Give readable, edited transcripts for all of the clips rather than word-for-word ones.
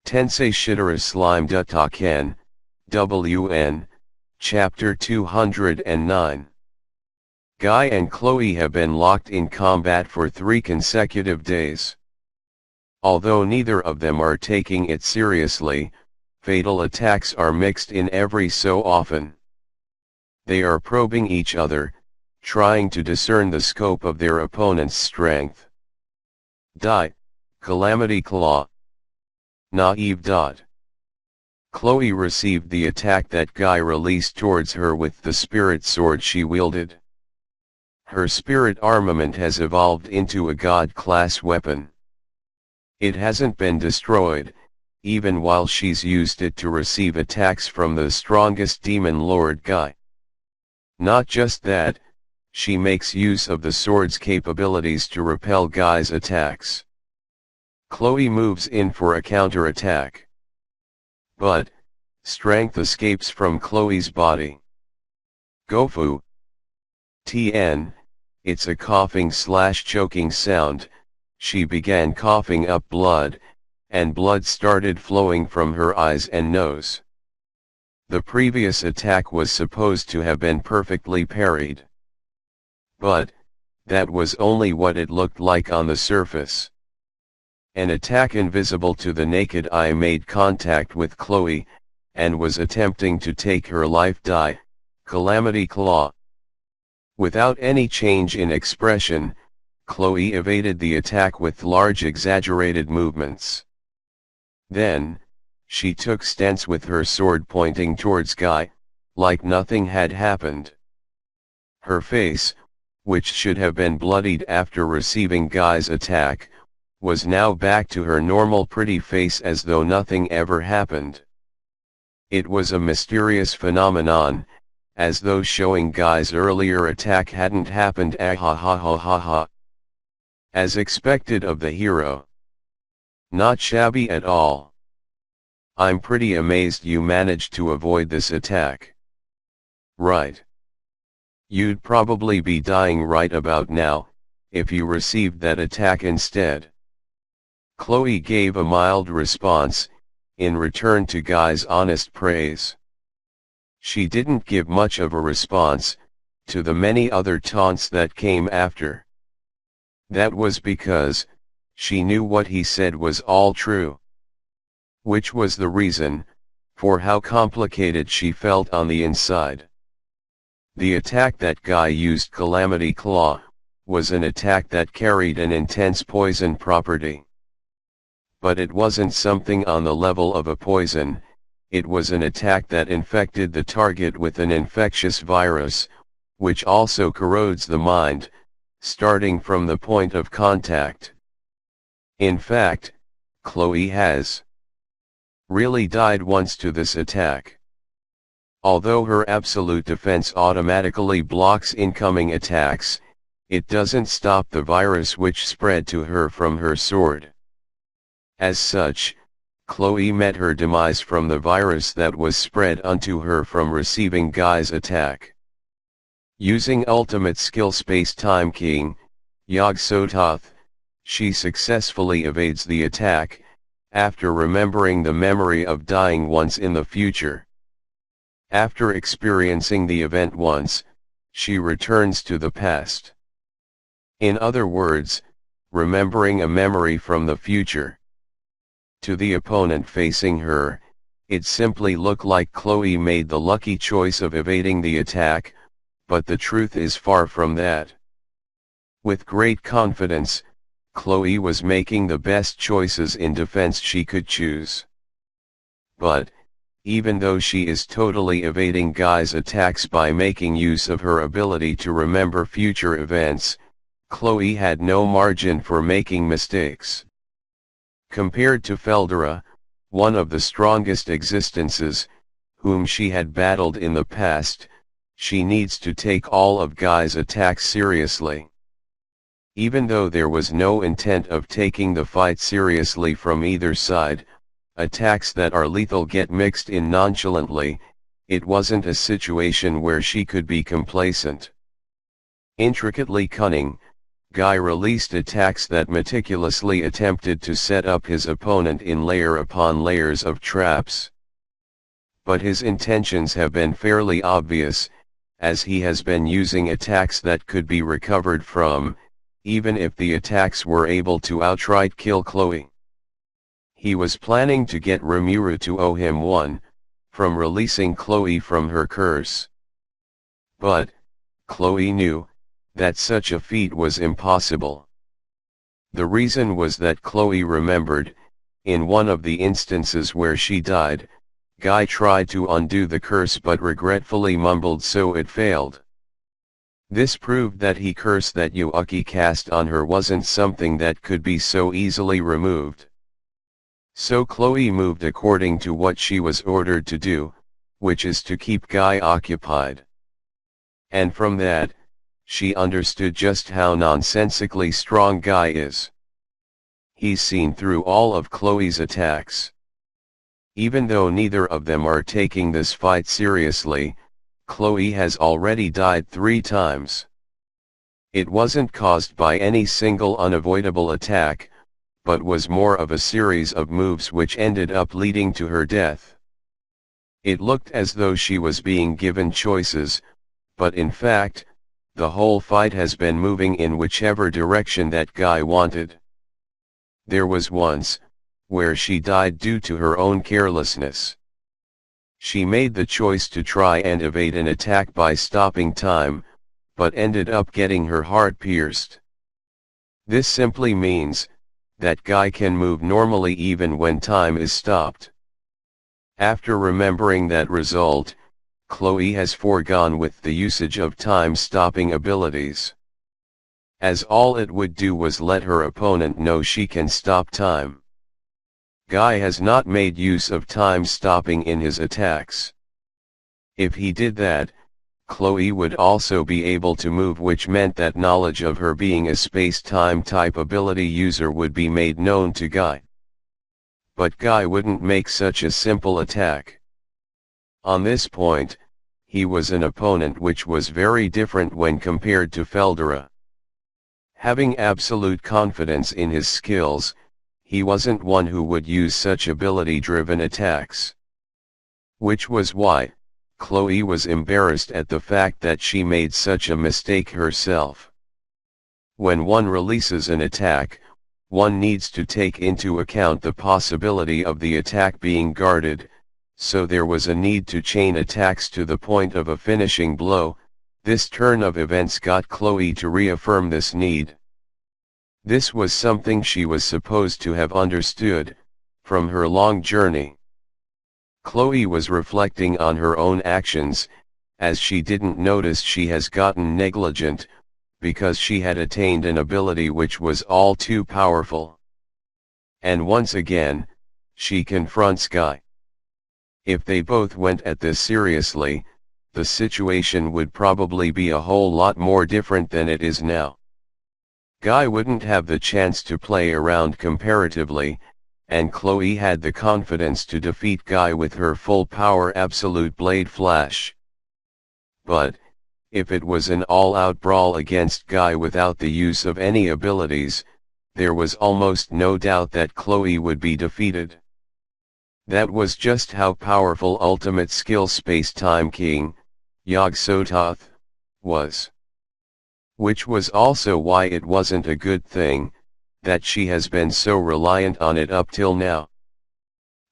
Tensei Shitara Slime Datta Ken, WN, Chapter 209. Guy and Chloe have been locked in combat for 3 consecutive days. Although neither of them are taking it seriously, fatal attacks are mixed in every so often. They are probing each other, trying to discern the scope of their opponent's strength. Calamity Claw. Naive. Chloe received the attack that Guy released towards her with the spirit sword she wielded. Her spirit armament has evolved into a god-class weapon. It hasn't been destroyed, even while she's used it to receive attacks from the strongest demon lord Guy. Not just that, she makes use of the sword's capabilities to repel Guy's attacks. Chloe moves in for a counterattack. But, strength escapes from Chloe's body. Gofu. TN, it's a coughing/choking sound. She began coughing up blood, and blood started flowing from her eyes and nose. The previous attack was supposed to have been perfectly parried. But, that was only what it looked like on the surface. An attack invisible to the naked eye made contact with Chloe, and was attempting to take her life. Calamity Claw. Without any change in expression, Chloe evaded the attack with large exaggerated movements. Then, she took stance with her sword pointing towards Guy, like nothing had happened. Her face, which should have been bloodied after receiving Guy's attack, was now back to her normal pretty face as though nothing ever happened. It was a mysterious phenomenon, as though showing Guy's earlier attack hadn't happened. As expected of the hero. Not shabby at all. I'm pretty amazed you managed to avoid this attack. Right. You'd probably be dying right about now, if you received that attack instead. Chloe gave a mild response, in return to Guy's honest praise. She didn't give much of a response, to the many other taunts that came after. That was because, she knew what he said was all true. Which was the reason, for how complicated she felt on the inside. The attack that Guy used, Calamity Claw, was an attack that carried an intense poison property. But it wasn't something on the level of a poison, it was an attack that infected the target with an infectious virus, which also corrodes the mind, starting from the point of contact. In fact, Chloe has really died once to this attack. Although her absolute defense automatically blocks incoming attacks, it doesn't stop the virus which spread to her from her sword. As such, Chloe met her demise from the virus that was spread unto her from receiving Guy's attack. Using ultimate skill Space-Time Keying, Yog-Sothoth, she successfully evades the attack, after remembering the memory of dying once in the future. After experiencing the event once, she returns to the past. In other words, remembering a memory from the future. To the opponent facing her, it simply looked like Chloe made the lucky choice of evading the attack, but the truth is far from that. With great confidence, Chloe was making the best choices in defense she could choose. But, even though she is totally evading Guy's attacks by making use of her ability to remember future events, Chloe had no margin for making mistakes. Compared to Veldzard, one of the strongest existences, whom she had battled in the past, she needs to take all of Guy's attacks seriously. Even though there was no intent of taking the fight seriously from either side, attacks that are lethal get mixed in nonchalantly, it wasn't a situation where she could be complacent. Intricately cunning, Guy released attacks that meticulously attempted to set up his opponent in layer upon layers of traps. But his intentions have been fairly obvious, as he has been using attacks that could be recovered from, even if the attacks were able to outright kill Chloe. He was planning to get Rimuru to owe him one, from releasing Chloe from her curse. But, Chloe knew, that such a feat was impossible. The reason was that Chloe remembered, in one of the instances where she died, Guy tried to undo the curse but regretfully mumbled so it failed. This proved that the curse that Yuuki cast on her wasn't something that could be so easily removed. So Chloe moved according to what she was ordered to do, which is to keep Guy occupied. And from that, she understood just how nonsensically strong Guy is. He's seen through all of Chloe's attacks. Even though neither of them are taking this fight seriously, Chloe has already died 3 times. It wasn't caused by any single unavoidable attack, but was more of a series of moves which ended up leading to her death. It looked as though she was being given choices, but in fact, the whole fight has been moving in whichever direction that Guy wanted. There was once, where she died due to her own carelessness. She made the choice to try and evade an attack by stopping time, but ended up getting her heart pierced. This simply means, that Guy can move normally even when time is stopped. After remembering that result, Chloe has foregone with the usage of time-stopping abilities, as all it would do was let her opponent know she can stop time. Guy has not made use of time-stopping in his attacks. If he did that, Chloe would also be able to move, which meant that knowledge of her being a space-time type ability user would be made known to Guy. But Guy wouldn't make such a simple attack. On this point, he was an opponent which was very different when compared to Veldzard. Having absolute confidence in his skills, he wasn't one who would use such ability-driven attacks. Which was why, Chloe was embarrassed at the fact that she made such a mistake herself. When one releases an attack, one needs to take into account the possibility of the attack being guarded, so there was a need to chain attacks to the point of a finishing blow. This turn of events got Chloe to reaffirm this need. This was something she was supposed to have understood, from her long journey. Chloe was reflecting on her own actions, as she didn't notice she has gotten negligent, because she had attained an ability which was all too powerful. And once again, she confronts Guy. If they both went at this seriously, the situation would probably be a whole lot more different than it is now. Guy wouldn't have the chance to play around comparatively, and Chloe had the confidence to defeat Guy with her full power absolute blade flash. But, if it was an all-out brawl against Guy without the use of any abilities, there was almost no doubt that Chloe would be defeated. That was just how powerful ultimate skill Space-Time King, Yog-Sothoth, was. Which was also why it wasn't a good thing, that she has been so reliant on it up till now.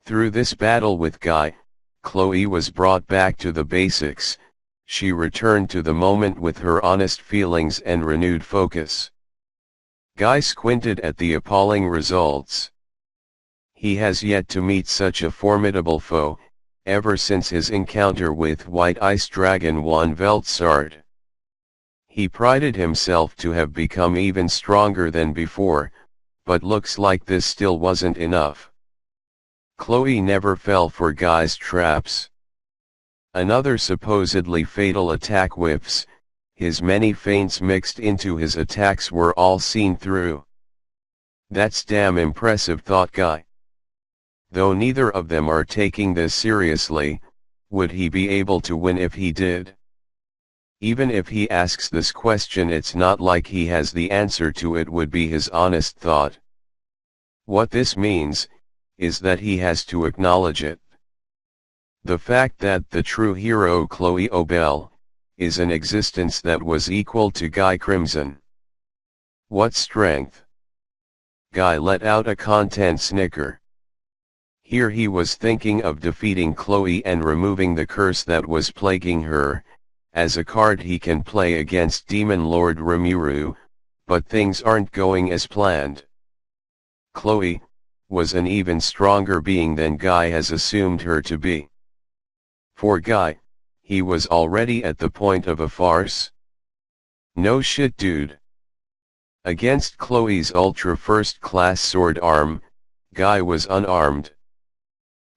Through this battle with Guy, Chloe was brought back to the basics. She returned to the moment with her honest feelings and renewed focus. Guy squinted at the appalling results. He has yet to meet such a formidable foe, ever since his encounter with White Ice Dragon one Veldzard. He prided himself to have become even stronger than before, but looks like this still wasn't enough. Chloe never fell for Guy's traps. Another supposedly fatal attack whiffs, his many feints mixed into his attacks were all seen through. That's damn impressive, thought Guy. Though neither of them are taking this seriously, would he be able to win if he did? Even if he asks this question, it's not like he has the answer to it, would be his honest thought. What this means, is that he has to acknowledge it. The fact that the true hero Chloe Obel, is an existence that was equal to Guy Crimson. What strength! Guy let out a content snicker. Here he was thinking of defeating Chloe and removing the curse that was plaguing her, as a card he can play against Demon Lord Rimuru, but things aren't going as planned. Chloe was an even stronger being than Guy has assumed her to be. For Guy, he was already at the point of a farce. No shit, dude. Against Chloe's ultra first-class sword arm, Guy was unarmed.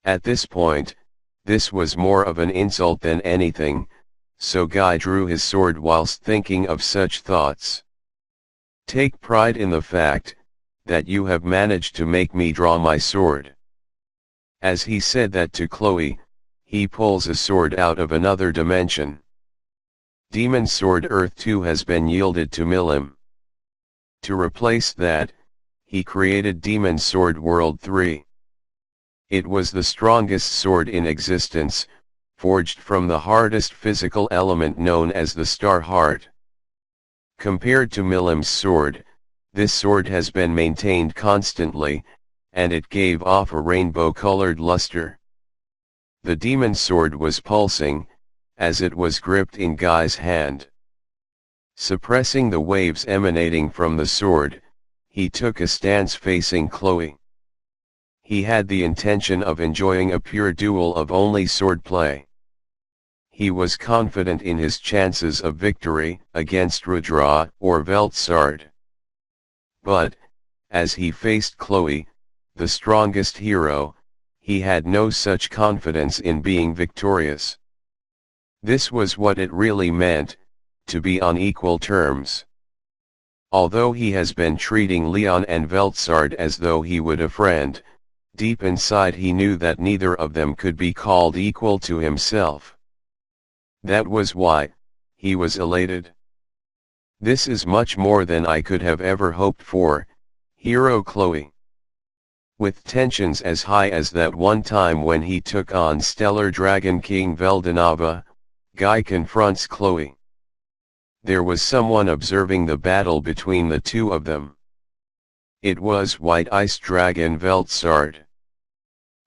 At this point, this was more of an insult than anything, so Guy drew his sword whilst thinking of such thoughts. Take pride in the fact that you have managed to make me draw my sword. As he said that to Chloe, he pulls a sword out of another dimension. Demon Sword Earth 2 has been yielded to Milim. To replace that, he created Demon Sword World 3. It was the strongest sword in existence, forged from the hardest physical element known as the Star Heart. Compared to Milim's sword, this sword has been maintained constantly, and it gave off a rainbow-colored luster. The demon sword was pulsing, as it was gripped in Guy's hand. Suppressing the waves emanating from the sword, he took a stance facing Chloe. He had the intention of enjoying a pure duel of only swordplay. He was confident in his chances of victory against Rudra or Veldzard. But, as he faced Chloe, the strongest hero, he had no such confidence in being victorious. This was what it really meant, to be on equal terms. Although he has been treating Leon and Veldzard as though he would a friend, deep inside he knew that neither of them could be called equal to himself. That was why he was elated. This is much more than I could have ever hoped for, hero Chloe. With tensions as high as that one time when he took on Stellar Dragon King Veldanava, Guy confronts Chloe. There was someone observing the battle between the two of them. It was White Ice Dragon Veldzard.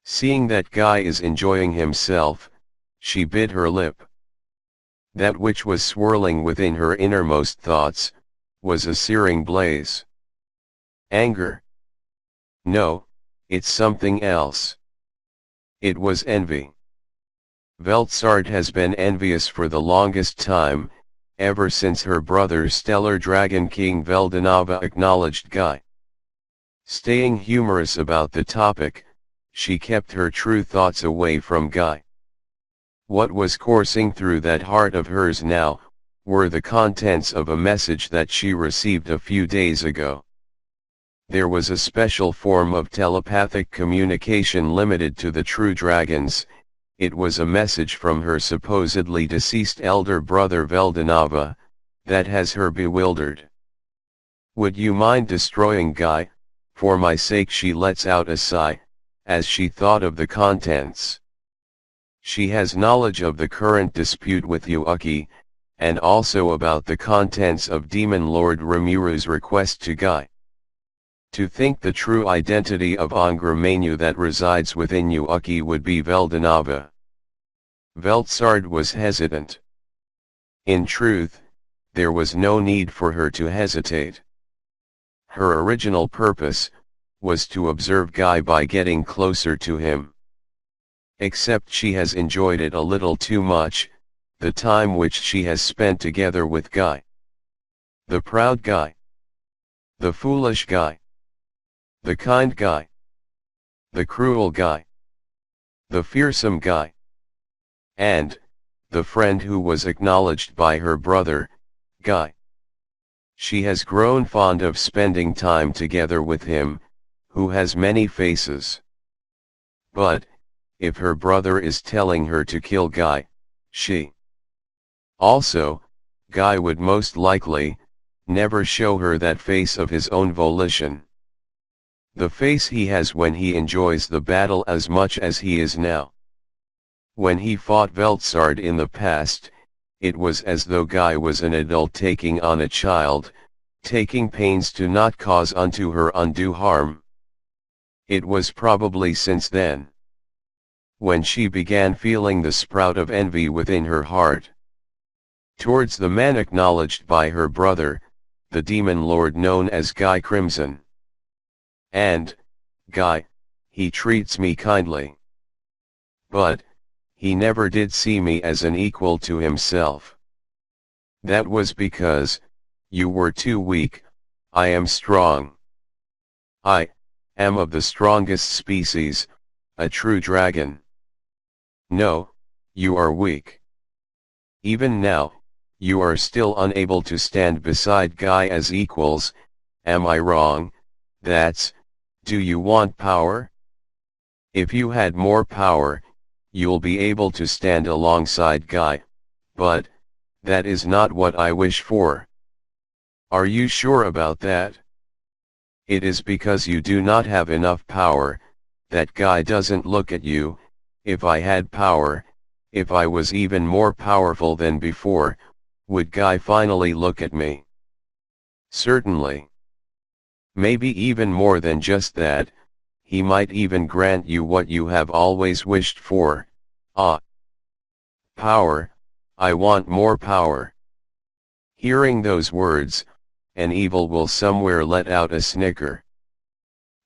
Seeing that Guy is enjoying himself, she bit her lip. That which was swirling within her innermost thoughts, was a searing blaze. Anger? No, it's something else. It was envy. Veldzard has been envious for the longest time, ever since her brother Stellar Dragon King Veldanava acknowledged Guy. Staying humorous about the topic, she kept her true thoughts away from Guy. What was coursing through that heart of hers now, were the contents of a message that she received a few days ago. There was a special form of telepathic communication limited to the true dragons. It was a message from her supposedly deceased elder brother Veldanava, that has her bewildered. Would you mind destroying Guy, for my sake? She lets out a sigh, as she thought of the contents. She has knowledge of the current dispute with Yuuki, and also about the contents of Demon Lord Rimuru's request to Guy. To think the true identity of Angra that resides within Yuuki would be Veldanava. Veldzard was hesitant. In truth, there was no need for her to hesitate. Her original purpose was to observe Guy by getting closer to him. Except she has enjoyed it a little too much, the time which she has spent together with Guy. The proud Guy. The foolish Guy. The kind Guy. The cruel Guy. The fearsome Guy. And, the friend who was acknowledged by her brother, Guy. She has grown fond of spending time together with him, who has many faces. But, if her brother is telling her to kill Guy, she also Guy would most likely never show her that face of his own volition. The face he has when he enjoys the battle as much as he is now. When he fought Veldzard in the past, it was as though Guy was an adult taking on a child, taking pains to not cause unto her undue harm. It was probably since then, when she began feeling the sprout of envy within her heart towards the man acknowledged by her brother, the demon lord known as Guy Crimson. And, Guy, he treats me kindly. But, he never did see me as an equal to himself. That was because, you were too weak, I am strong. I am of the strongest species, a true dragon. No, you are weak. Even now, you are still unable to stand beside Guy as equals, am I wrong? Do you want power? If you had more power, you'll be able to stand alongside Guy, but, that is not what I wish for. Are you sure about that? It is because you do not have enough power, that Guy doesn't look at you. If I had power, if I was even more powerful than before, would Guy finally look at me? Certainly. Maybe even more than just that, he might even grant you what you have always wished for. Power, I want more power. Hearing those words, an evil will somewhere let out a snicker.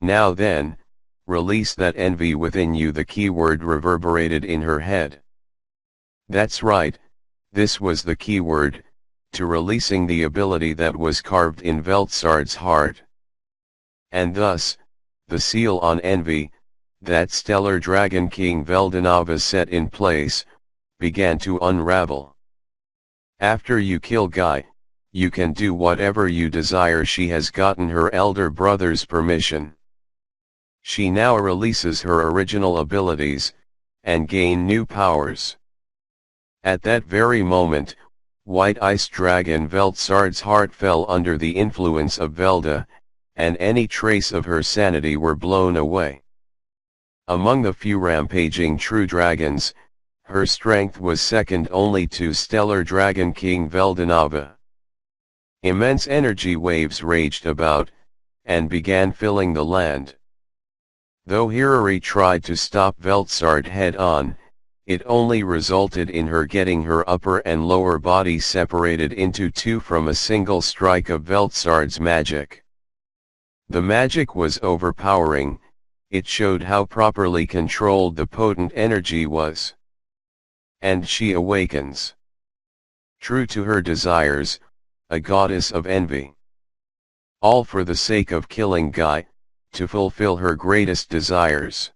Now then, release that envy within you. The keyword reverberated in her head. That's right, this was the keyword, to releasing the ability that was carved in Veldzard's heart. And thus, the seal on envy, that stellar dragon king Veldanava set in place, began to unravel. After you kill Guy, you can do whatever you desire. She has gotten her elder brother's permission. She now releases her original abilities, and gain new powers. At that very moment, White Ice Dragon Veldzard's heart fell under the influence of Velda, and any trace of her sanity were blown away. Among the few rampaging true dragons, her strength was second only to Stellar Dragon King Veldanava. Immense energy waves raged about, and began filling the land. Though Hirari tried to stop Veldzard head-on, it only resulted in her getting her upper and lower body separated into two from a single strike of Veldzard's magic. The magic was overpowering, it showed how properly controlled the potent energy was. And she awakens. True to her desires, a goddess of envy. All for the sake of killing Guy, to fulfill her greatest desires.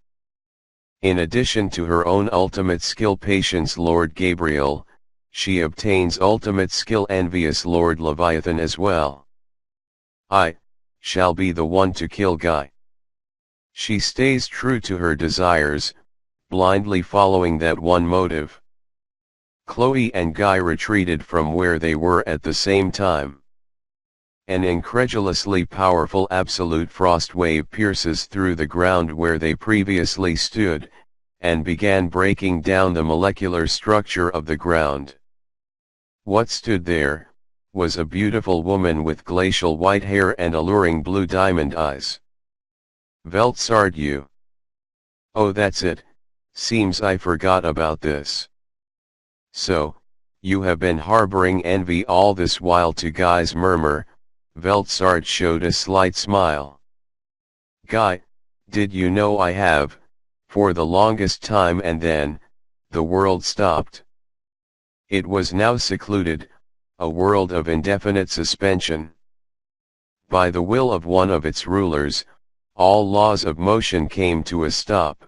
In addition to her own ultimate skill patience Lord Gabriel, she obtains ultimate skill envious Lord Leviathan as well. I shall be the one to kill Guy. She stays true to her desires, blindly following that one motive. Chloe and Guy retreated from where they were at the same time. An incredulously powerful absolute frost wave pierces through the ground where they previously stood, and began breaking down the molecular structure of the ground. What stood there was a beautiful woman with glacial white hair and alluring blue diamond eyes. Veldzard, you. Oh, that's it, seems I forgot about this. So, you have been harboring envy all this while. To Guy's murmur, Veldzard showed a slight smile. Guy, did you know I have, for the longest time, and then, the world stopped. It was now secluded, a world of indefinite suspension. By the will of one of its rulers, all laws of motion came to a stop.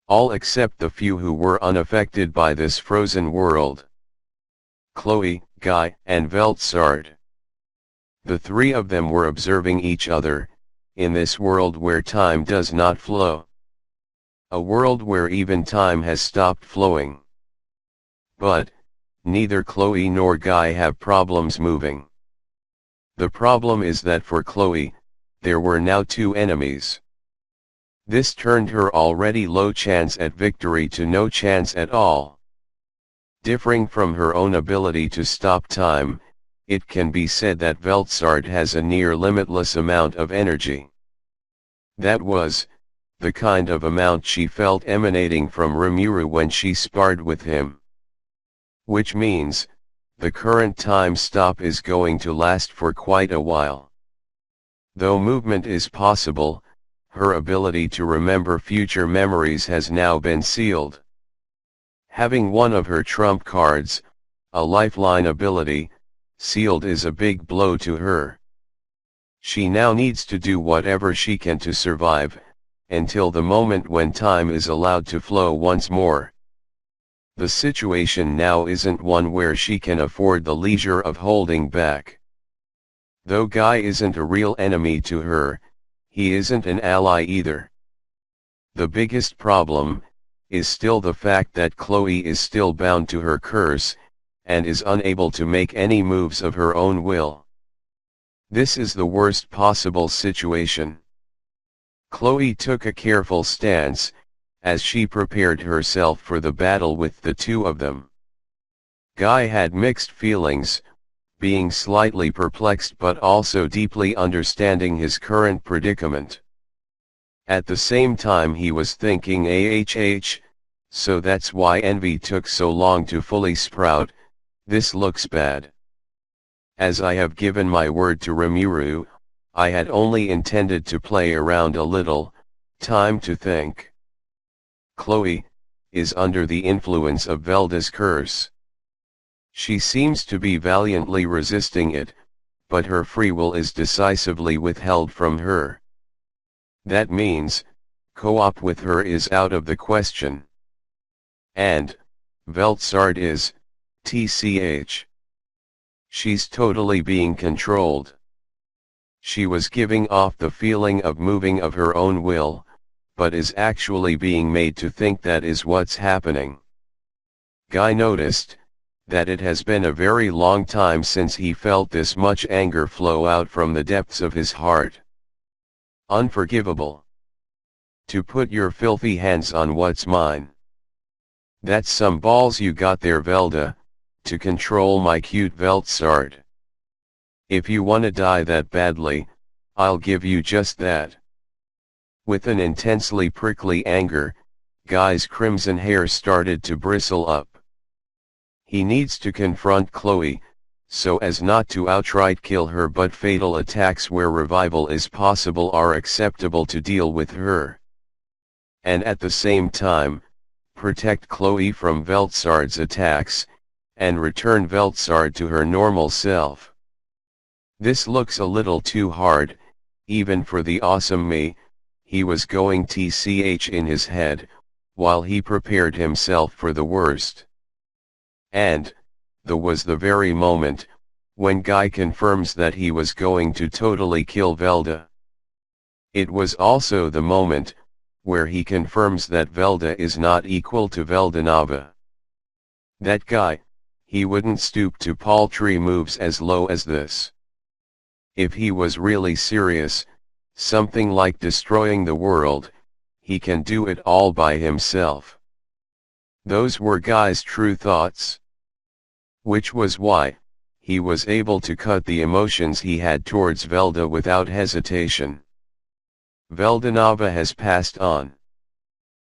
All except the few who were unaffected by this frozen world. Chloe, Guy, and Veldzard. The three of them were observing each other, in this world where time does not flow. A world where even time has stopped flowing. But, neither Chloe nor Guy have problems moving. The problem is that for Chloe, there were now two enemies. This turned her already low chance at victory to no chance at all. Differing from her own ability to stop time, it can be said that Veldzard has a near limitless amount of energy. That was the kind of amount she felt emanating from Rimuru when she sparred with him. Which means, the current time stop is going to last for quite a while. Though movement is possible, her ability to remember future memories has now been sealed. Having one of her trump cards, a lifeline ability, sealed is a big blow to her. She now needs to do whatever she can to survive, until the moment when time is allowed to flow once more. The situation now isn't one where she can afford the leisure of holding back. Though Guy isn't a real enemy to her, he isn't an ally either. The biggest problem is still the fact that Chloe is still bound to her curse, and is unable to make any moves of her own will. This is the worst possible situation. Chloe took a careful stance, as she prepared herself for the battle with the two of them. Guy had mixed feelings, being slightly perplexed but also deeply understanding his current predicament. At the same time he was thinking so that's why envy took so long to fully sprout, this looks bad. As I have given my word to Rimuru, I had only intended to play around a little, time to think. Chloe is under the influence of Velda's curse. She seems to be valiantly resisting it, but her free will is decisively withheld from her. That means, co-op with her is out of the question. And, Veldzard is, tch. She's totally being controlled. She was giving off the feeling of moving of her own will, but is actually being made to think that is what's happening. Guy noticed that it has been a very long time since he felt this much anger flow out from the depths of his heart. Unforgivable. To put your filthy hands on what's mine. That's some balls you got there, Velda, to control my cute Veldzard. If you wanna die that badly, I'll give you just that. With an intensely prickly anger, Guy's crimson hair started to bristle up. He needs to confront Chloe, so as not to outright kill her, but fatal attacks where revival is possible are acceptable to deal with her. And at the same time, protect Chloe from Veldzard's attacks, and return Veldzard to her normal self. This looks a little too hard, even for the awesome me, he was going tch in his head, while he prepared himself for the worst. And, that was the very moment, when Guy confirms that he was going to totally kill Velda. It was also the moment, where he confirms that Velda is not equal to Veldanava. That Guy, he wouldn't stoop to paltry moves as low as this. If he was really serious, something like destroying the world, he can do it all by himself. Those were Guy's true thoughts. Which was why, he was able to cut the emotions he had towards Velda without hesitation. Veldanava has passed on.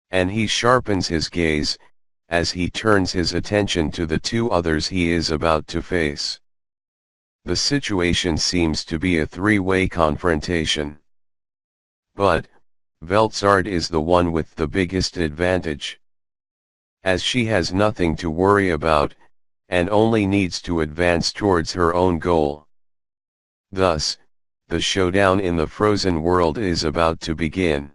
And he sharpens his gaze, as he turns his attention to the two others he is about to face. The situation seems to be a three-way confrontation. But, Veldzard is the one with the biggest advantage. As she has nothing to worry about, and only needs to advance towards her own goal. Thus, the showdown in the frozen world is about to begin.